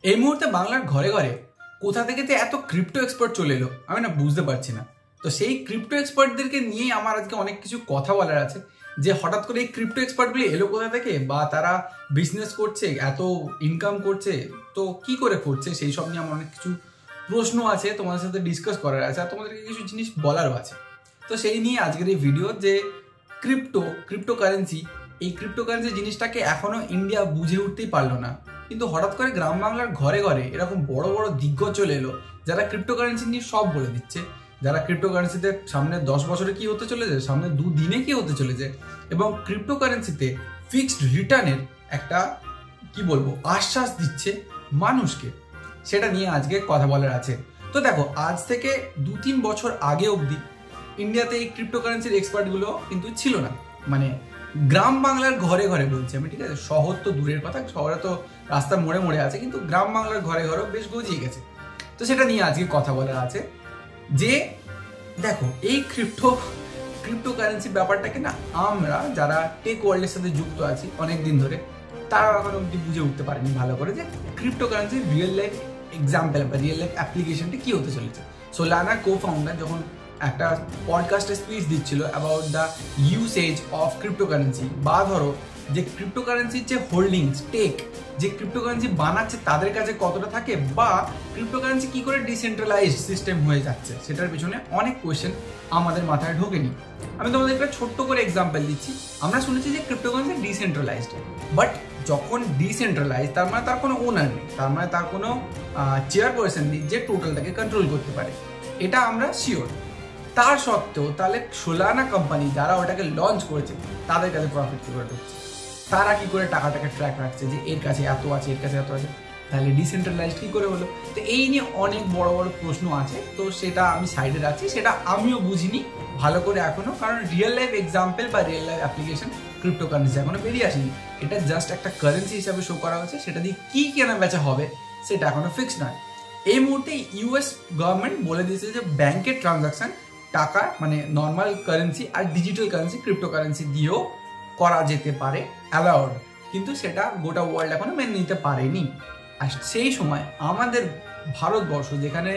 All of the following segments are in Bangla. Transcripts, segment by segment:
এই মুহূর্তে বাংলার ঘরে ঘরে কোথা থেকে এত ক্রিপ্টো এক্সপার্ট চলে এলো আমি না বুঝতে পারছি না। তো সেই ক্রিপ্টো এক্সপার্টদেরকে নিয়ে আমার আজকে অনেক কিছু কথা বলার আছে, যে হঠাৎ করে এই ক্রিপ্টো এক্সপার্টগুলি এলো কোথা থেকে, বা তারা বিজনেস করছে, এত ইনকাম করছে, তো কি করে করছে, সেই সব নিয়ে আমার অনেক কিছু প্রশ্ন আছে, তোমাদের সাথে ডিসকাস করার আছে, আর তোমাদেরকে কিছু জিনিস বলারও আছে। তো সেই নিয়ে আজকের এই ভিডিও, যে ক্রিপ্টোকারেন্সি, এই ক্রিপ্টোকারেন্সি জিনিসটাকে এখনো ইন্ডিয়া বুঝে উঠতেই পারলো না, কিন্তু হঠাৎ করে গ্রাম বাংলার ঘরে ঘরে এরকম বড় বড় দিগ্গজ চলে এলো যারা ক্রিপ্টোকারেন্সি নিয়ে সব বলে দিচ্ছে, যারা ক্রিপ্টোকারেন্সিতে সামনে 10 বছরে কি হতে চলেছে, সামনে 2 দিনে কি হতে চলেছে, এবং ক্রিপ্টোকারেন্সিতে ফিক্সড রিটার্নের একটা কি বলবো আশ্বাস দিচ্ছে মানুষকে। সেটা নিয়ে আজকে কথা বলার আছে। তো দেখো, আজ থেকে 2-3 বছর আগে অবধি ইন্ডিয়াতে এই ক্রিপ্টোকারেন্সির এক্সপার্টগুলো কিন্তু ছিল না। মানে গ্রাম বাংলার ঘরে ঘরে বলছি আমি, ঠিক আছে, শহর তো দূরের কথা, শহরে তো রাস্তার মোড়ে মোড়ে আছে, কিন্তু গ্রাম বাংলার ঘরে ঘরেও বেশ গজিয়ে গেছে। তো সেটা নিয়ে আজকে কথা বলার আছে, যে দেখো এই ক্রিপ্টোকারেন্সি ব্যাপারটাকে না আমরা যারা টেক ওয়ার্ল্ডের সাথে যুক্ত আছি অনেক দিন ধরে, তারা এখন অব্দি বুঝে উঠতে পারেনি ভালো করে যে ক্রিপ্টোকারেন্সির রিয়েল লাইফ এক্সাম্পল বা রিয়েল লাইফ অ্যাপ্লিকেশনটা কি হতে চলেছে। সোলানা কো-ফাউন্ডার যখন একটা পডকাস্টে স্পিচ দিচ্ছিল about the usage of cryptocurrency, বা ধরো যে ক্রিপ্টোকারেন্সির যে হোল্ডিংস টেক, যে ক্রিপ্টোকারেন্সি বানাচ্ছে তাদের কাছে কতটা থাকে, বা ক্রিপ্টোকারেন্সি কি করে ডিসেন্ট্রালাইজড সিস্টেম হয়ে যাচ্ছে, সেটার পিছনে অনেক কোয়েশ্চেন আমাদের মাথায় ঢোকেনি। আমি তোমাদের একটা ছোট্ট করে এক্সাম্পল দিচ্ছি। আমরা শুনেছি যে ক্রিপ্টোকারেন্সি ডিসেন্ট্রালাইজড, বাট যখন ডিসেন্ট্রালাইজ তার মানে তার কোনো ওনার নেই, তার মানে তার কোনো চেয়ারপারসন নেই যে টোটালটাকে কন্ট্রোল করতে পারে, এটা আমরা শিওর। তার সত্ত্বেও তাহলে সোলানা কোম্পানি যারা ওটাকে লঞ্চ করেছে তাদের কাছে প্রফিট কি করে ঢুকছে, তারা কি করে টাকাটাকে ট্র্যাক রাখছে যে এর কাছে এত আছে, এর কাছে এত আছে, তাহলে ডিসেন্ট্রালাইজড কি করে হলো? তো এই নিয়ে অনেক বড় বড় প্রশ্ন আছে, তো সেটা আমি সাইডে রাখছি, সেটা আমিও বুঝিনি ভালো করে এখনো, কারণ রিয়েল লাইফ এক্সাম্পল বা রিয়েল লাইফ অ্যাপ্লিকেশন ক্রিপ্টোকারেন্সি এখনো বেরিয়ে আসেনি। এটা জাস্ট একটা কারেন্সি হিসাবে শো করা হচ্ছে, সেটা দিয়ে কি কেনা বেচা হবে সেটা এখনো ফিক্সড নয়। এই মুহূর্তে ইউএস গভর্নমেন্ট বলে দিয়েছে যে ব্যাংকের ট্রানজাকশন টাকা মানে নর্মাল কারেন্সি আর ডিজিটাল কারেন্সি ক্রিপ্টোকারেন্সি দিয়েও করা যেতে পারে, অ্যালাউড, কিন্তু সেটা গোটা ওয়ার্ল্ড এখনো মেনে নিতে পারেনি। আর সেই সময় আমাদের ভারতবর্ষ, যেখানে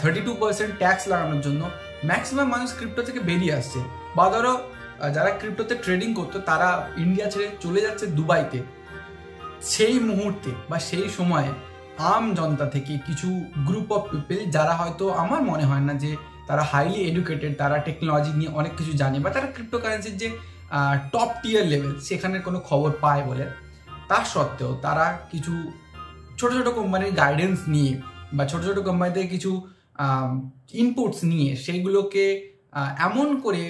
32% ট্যাক্স লাগানোর জন্য ম্যাক্সিমাম মানুষ ক্রিপ্টো থেকে বেরিয়ে আসছে, বা ধরো যারা ক্রিপ্টোতে ট্রেডিং করতো তারা ইন্ডিয়া ছেড়ে চলে যাচ্ছে দুবাইতে, সেই মুহূর্তে বা সেই সময়ে আম জনতা থেকে কিছু গ্রুপ অফ পিপল, যারা হয়তো আমার মনে হয় না যে তারা হাইলি এডুকেটেড, তারা টেকনোলজি নিয়ে অনেক কিছু জানে, বা তারা ক্রিপ্টোকারেন্সির যে টপ টিয়ার লেভেল সেখানের কোনো খবর পায় বলে, তার সত্ত্বেও তারা কিছু ছোট ছোট কোম্পানির গাইডেন্স নিয়ে বা ছোট ছোট কোম্পানি থেকে কিছু ইনপুটস নিয়ে সেইগুলোকে এমন করে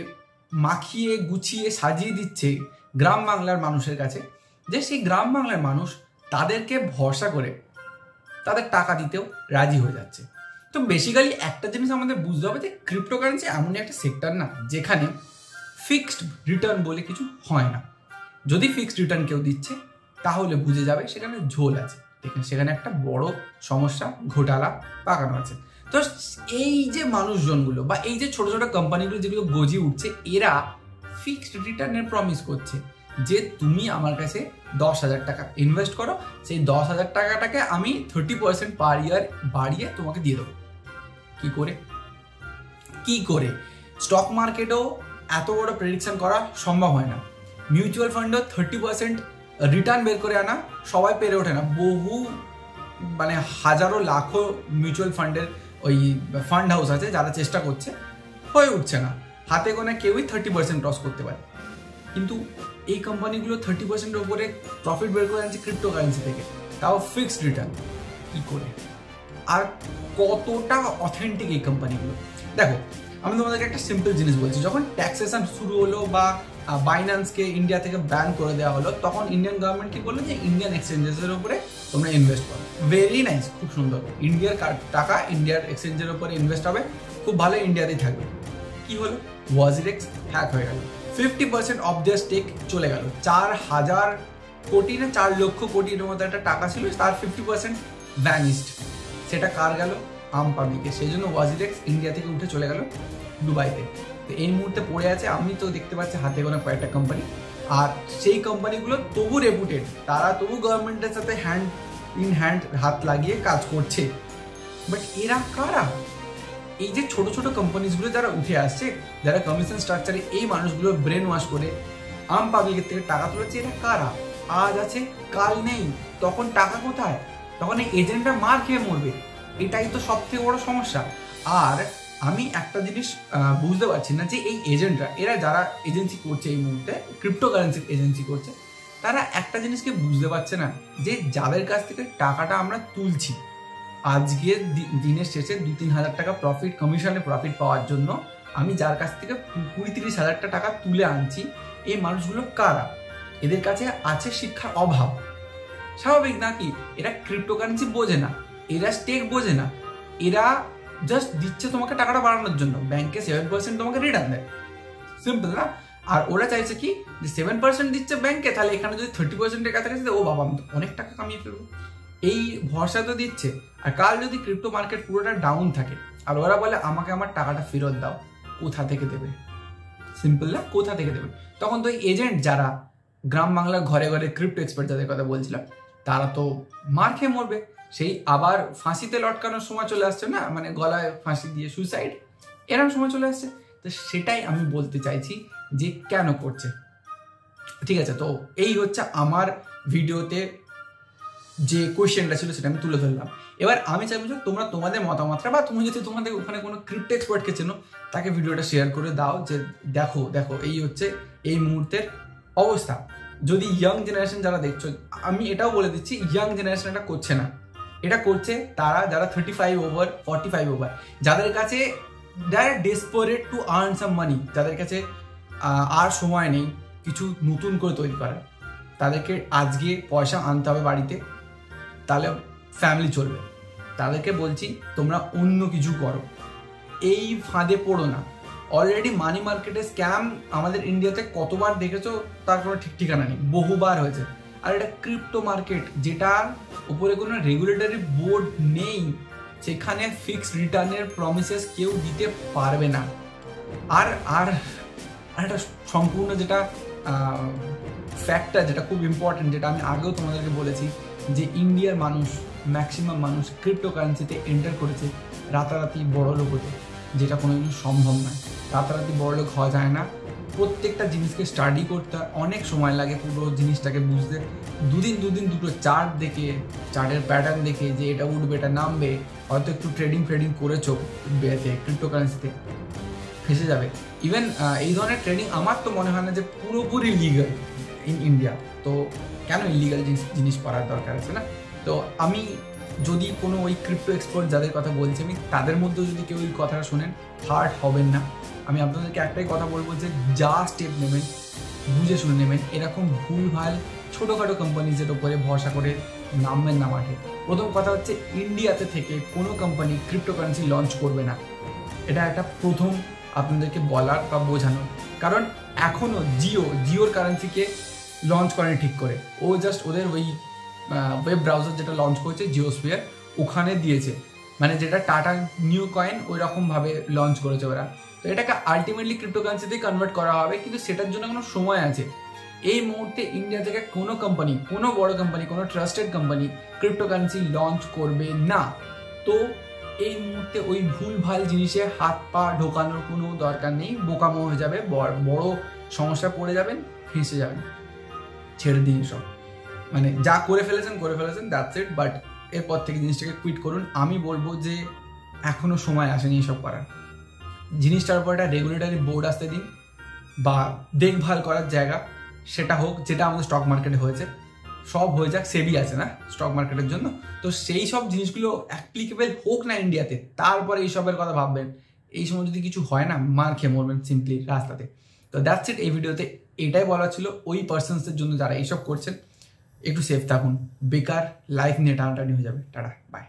মাখিয়ে গুছিয়ে সাজিয়ে দিচ্ছে গ্রাম বাংলার মানুষের কাছে, যে সেই গ্রাম বাংলার মানুষ তাদেরকে ভরসা করে তাদের টাকা দিতেও রাজি হয়ে যাচ্ছে। তো বেসিক্যালি একটা জিনিস আমাদের বুঝতে হবে যে ক্রিপ্টোকারেন্সি এমনই একটা সেক্টর না যেখানে ফিক্সড রিটার্ন বলে কিছু হয় না। যদি ফিক্সড রিটার্ন কেউ দিচ্ছে তাহলে বুঝে যাবে সেখানে ঝোল আছে, সেখানে একটা বড় সমস্যা ঘোটালা পাকানো আছে। তো এই যে মানুষজনগুলো বা এই যে ছোট ছোট কোম্পানিগুলো যেগুলো গজিয়ে উঠছে, এরা ফিক্সড রিটার্নের প্রমিস করছে যে তুমি আমার কাছে 10,000 টাকা ইনভেস্ট করো, সেই 10,000 টাকাটাকে আমি 30% পার ইয়ার বাড়িয়ে তোমাকে দিয়ে দেবো। কি করে স্টক মার্কেটেও এত বড় প্রেডিকশন করা সম্ভব হয় না, মিউচুয়াল ফান্ডেও 30% রিটার্ন বের করে আনা সবাই পেরে ওঠে না, বহু মানে হাজারো লাখো মিউচুয়াল ফান্ডের ওই ফান্ড হাউস আছে যারা চেষ্টা করছে, হয়ে উঠছে না, হাতে গোনা কেউই 30% ক্রস করতে পারে। কিন্তু এই কোম্পানিগুলো 30%-এর উপরে প্রফিট বের করে আনছে ক্রিপ্টোকারেন্সি থেকে, তাও ফিক্সড রিটার্ন। কি করে আর কতটা অথেন্টিক এই কোম্পানিগুলো? দেখো, আমি তোমাদেরকে একটা সিম্পল জিনিস বলছি, যখন ট্যাক্সেশন শুরু হলো বা বাইন্যান্সকে ইন্ডিয়া থেকে ব্যান করে দেওয়া হলো, তখন ইন্ডিয়ান গভর্নমেন্ট কি বললো যে ইন্ডিয়ান এক্সচেঞ্জেসের উপরে তোমরা ইনভেস্ট করো। ভেরি নাইস, খুব সুন্দর, ইন্ডিয়ার টাকা ইন্ডিয়ার এক্সচেঞ্জের উপরে ইনভেস্ট হবে, খুব ভালো, ইন্ডিয়াতেই থাকবে। কি হলো? ওয়াজিরেক্স হ্যাক হয়ে গেল, 50% অফ দেয়ার স্টেক চলে গেল। 4,000 কোটি না 4 লক্ষ কোটির মধ্যে একটা টাকা ছিল, তার 50% ভ্যানিস্ট। সেটা কার গেল? আম পাবলিকের। সেই জন্য ওয়াজিরেক্স ইন্ডিয়া থেকে উঠে চলে গেল দুবাইতে। তো এই মুহূর্তে পড়ে আছে, আমি তো দেখতে পাচ্ছি হাতে গোনা কয়েকটা কোম্পানি, আর সেই কোম্পানিগুলো তবু রেপুটেড, তারা তবু গভর্নমেন্টের সাথে হ্যান্ড ইন হ্যান্ড হাত লাগিয়ে কাজ করছে। বাট এরা কারা? এই যে ছোট ছোট কোম্পানিজগুলো যারা উঠে আসছে, যারা কমিশন স্ট্রাকচারে এই মানুষগুলো ব্রেন ওয়াশ করে আম পাবলিকের থেকে টাকা তুলেছে, এরা কারা? আজ আছে কাল নেই, তখন টাকা কোথায়? তখন এই এজেন্টরা মার খেয়ে মরবে। এটাই তো সব থেকে বড় সমস্যা। আর আমি একটা জিনিস বুঝতে পারছি না যে এই এজেন্টরা, এরা যারা এজেন্সি করছে এই মুহূর্তে, ক্রিপ্টোকারেন্সির এজেন্সি করছে, তারা একটা জিনিসকে বুঝতে পারছে না যে যাদের কাছ থেকে টাকাটা আমরা তুলছি, আজকে দিনের শেষে 2-3 হাজার টাকা প্রফিট, কমিশনে প্রফিট পাওয়ার জন্য আমি যার কাছ থেকে 20-30 হাজার টাকা তুলে আনছি, এই মানুষগুলো কারা? এদের কাছে আছে শিক্ষার অভাব। স্বাভাবিক নাকি? এরা ক্রিপ্টোকারেন্সি বোঝে না, এরা স্টেক বোঝে না, এরা জাস্ট দিচ্ছে তোমাকে টাকাটা বাড়ানোর জন্য। ব্যাংকে 7% তোমাকে রিটার্ন দেয়, সিম্পল না? আর ওরা চাইছে কি যে 7% দিচ্ছে ব্যাংকে, তাহলে এখানে যদি 30% কাছাকাছি, ও বাবা আমি তো অনেক টাকা কামিয়ে ফেলবো, এই ভরসা তো দিচ্ছে। আর কাল যদি ক্রিপ্টো মার্কেট পুরোটা ডাউন থাকে আর ওরা বলে আমাকে আমার টাকাটা ফেরত দাও, কোথা থেকে দেবে? সিম্পল না? কোথা থেকে দেবে? তখন তো এজেন্ট যারা গ্রাম বাংলার ঘরে ঘরে ক্রিপ্টো এক্সপার্ট যাদের কথা বলছিলাম, তারা তো মার খেয়ে মরবে। সেই আবার ফাঁসিতে লটকানোর সময় চলে আসছে না, মানে গলায় ফাঁসি দিয়ে সুইসাইড, এরকম সময় চলে আসছে। তো সেটাই আমি বলতে চাইছি যে কেন করছে। ঠিক আছে, তো এই হচ্ছে আমার ভিডিওতে যে কোয়েশ্চেনটা ছিল সেটা আমি তুলে ধরলাম। এবার আমি চাইবো যে তোমরা তোমাদের মতামতটা, বা তুমি যদি তোমাদের ওখানে কোনো ক্রিপ্টো এক্সপার্টকে চেনো, তাকে ভিডিওটা শেয়ার করে দাও যে দেখো দেখো এই হচ্ছে এই মুহূর্তের অবস্থা। যদি ইয়াং জেনারেশন যারা দেখছো, আমি এটাও বলে দিচ্ছি, ইয়াং জেনারেশন এটা করছে না, এটা করছে তারা যারা 35 ওভার 45 ওভার, যাদের কাছে যারা ডেসপারেট টু আর্ন সাম মানি, যাদের কাছে আর সময় নেই কিছু নতুন করে তৈরি করার, তাদেরকে আজকে পয়সা আনতে হবে বাড়িতে, তাহলে ফ্যামিলি চলবে। তাদেরকে বলছি তোমরা অন্য কিছু করো, এই ফাঁদে পড়ো না। অলরেডি মানি মার্কেটে স্ক্যাম আমাদের ইন্ডিয়াতে কতবার দেখেছো তার কোনো ঠিক ঠিকানা নেই, বহুবার হয়েছে। আর এটা ক্রিপ্টো মার্কেট, যেটার উপরে কোনো রেগুলেটরি বোর্ড নেই, সেখানে ফিক্সড রিটার্নের প্রমিসেস কেউ দিতে পারবে না। আর আর একটা সম্পূর্ণ যেটা ফ্যাক্টর, যেটা খুব ইম্পর্টেন্ট, যেটা আমি আগেও তোমাদেরকে বলেছি, যে ইন্ডিয়ার মানুষ, ম্যাক্সিমাম মানুষ ক্রিপ্টোকারেন্সিতে এন্টার করেছে রাতারাতি বড়লোক হতে, যেটা কোনোদিনও সম্ভব নয়। রাতারাতি বড়লোক হওয়া যায় না, প্রত্যেকটা জিনিসকে স্টাডি করতে অনেক সময় লাগে, পুরো জিনিসটাকে বুঝতে। দুদিন দুটো চার্ট দেখে, চার্টের প্যাটার্ন দেখে যে এটা উঠবে এটা নামবে, হয়তো একটু ট্রেডিং করেছো ক্রিপ্টোকারেন্সিতে, ফেসে যাবে। ইভেন এই ধরনের ট্রেডিং আমার তো মনে হয় না যে পুরোপুরি লিগাল ইন ইন্ডিয়া, তো কেন ইলিগাল জিনিস করার দরকার আছে না? তো আমি যদি কোনো ওই ক্রিপ্টো এক্সপার্ট যাদের কথা বলছি আমি, তাদের মধ্যেও যদি কেউ এই কথাটা শোনেন, হার্ট হবেন না। আমি আপনাদেরকে একটাই কথা বলবো যে যা স্টেপ নেবেন বুঝে শুনে নেবেন। এরকম ভুলভাল ছোটোখাটো কোম্পানিজের ওপরে ভরসা করে নামবেন না মাঠে। প্রথম কথা হচ্ছে, ইন্ডিয়াতে থেকে কোনো কোম্পানি ক্রিপ্টোকারেন্সি লঞ্চ করবে না, এটা একটা প্রথম আপনাদেরকে বলার বা বোঝানোর। কারণ এখনও জিওর কারেন্সিকে লঞ্চ করেনি ঠিক করে, ও জাস্ট ওদের ওই ওয়েব ব্রাউজার যেটা লঞ্চ করেছে জিওস্ফিয়ার, ওখানে দিয়েছে, মানে যেটা টাটা নিউ কয়েন ওই রকমভাবে লঞ্চ করেছে ওরা। তো এটাকে আলটিমেটলি ক্রিপ্টোকারেন্সিতেই কনভার্ট করা হবে, কিন্তু সেটার জন্য কোনো সময় আছে। এই মুহূর্তে ইন্ডিয়া থেকে কোনো কোম্পানি, কোনো বড় কোম্পানি, কোনো ট্রাস্টেড কোম্পানি ক্রিপ্টোকারেন্সি লঞ্চ করবে না। তো এই মুহূর্তে ওই ভুলভাল জিনিসে হাত পা ঢোকানোর কোনো দরকার নেই, বোকামো হয়ে যাবে, বড় সমস্যা পড়ে যাবেন, ফেঁসে যাবেন। ছেড়ে দিন সব, মানে যা করে ফেলেছেন দ্যাটস ইট। বাট এরপর থেকে জিনিসটাকে কুইট করুন। আমি বলবো যে এখনো সময় আসেনি এসব করার। জিনিসটার উপর একটা রেগুলেটরি বোর্ড আসতে দিন, বা দেখভাল করার জায়গা সেটা হোক, যেটা আমাদের স্টক মার্কেটে হয়েছে। সব হয়ে যাক, সেবি আছে না স্টক মার্কেটের জন্য, তো সেই সব জিনিসগুলো অ্যাপ্লিকেবল হোক না ইন্ডিয়াতে, তারপরে এইসবের কথা ভাববেন। এই সময় যদি কিছু হয় না, মার খেয়ে মরবেন সিম্পলি রাস্তাতে। তো দ্যাটস ইট। এই ভিডিওতে এটাই বলা ছিল ওই পার্সনসদের জন্য যারা এইসব করছেন, একটু সেফ থাকুন, বেকার লাইফ নিয়ে টানাটানি হয়ে যাবে। Tata, by.